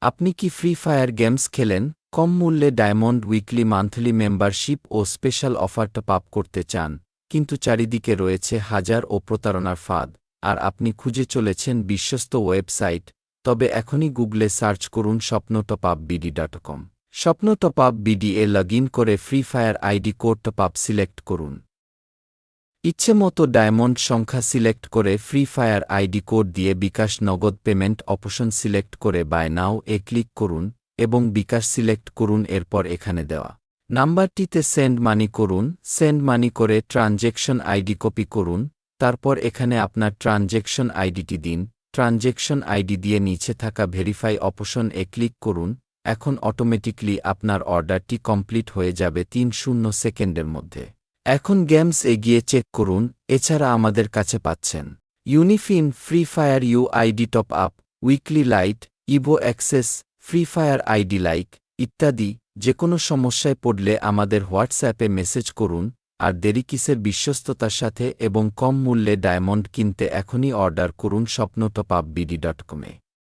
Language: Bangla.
আপনি কি ফ্রি ফায়ার গেমস খেলেন, কম মূল্যে ডায়মন্ড উইকলি মান্থলি মেম্বারশিপ ও স্পেশাল অফার টপ আপ করতে চান, কিন্তু চারিদিকে রয়েছে হাজার ও প্রতারণার ফাঁদ, আর আপনি খুঁজে চলেছেন বিশ্বস্ত ওয়েবসাইট? তবে এখনই গুগলে সার্চ করুন স্বপ্নটপআপবিডি.com। স্বপ্নটপআপবিডি এ লগ ইন করে free fire ID code top up select করুন। ইচ্ছেমতো ডায়মন্ড সংখ্যা সিলেক্ট করে ফ্রি ফায়ার আইডি কোড দিয়ে বিকাশ নগদ পেমেন্ট অপশন সিলেক্ট করে বাই নাও এ ক্লিক করুন এবং বিকাশ সিলেক্ট করুন। এরপর এখানে দেওয়া নাম্বারটিতে সেন্ড মানি করুন। সেন্ড মানি করে ট্রানজেকশন আইডি কপি করুন। তারপর এখানে আপনার ট্রানজেকশন আইডিটি দিন। ট্রানজেকশন আইডি দিয়ে নিচে থাকা ভেরিফাই অপশন এ ক্লিক করুন। এখন অটোমেটিকলি আপনার অর্ডারটি কমপ্লিট হয়ে যাবে ৩০ সেকেন্ডের মধ্যে। এখন গেমস এগিয়ে চেক করুন। এছাড়া আমাদের কাছে পাচ্ছেন ইউনিফিন, free fire UID top up, weekly lite, evo access, free fire ID like ইত্যাদি। যেকোনো সমস্যায় পড়লে আমাদের হোয়াটসঅ্যাপে মেসেজ করুন। আর দেরি কিসের, বিশ্বস্ততার সাথে এবং কম মূল্যে ডায়মন্ড কিনতে এখনই অর্ডার করুন স্বপ্নটপআপবিডি.com-এ।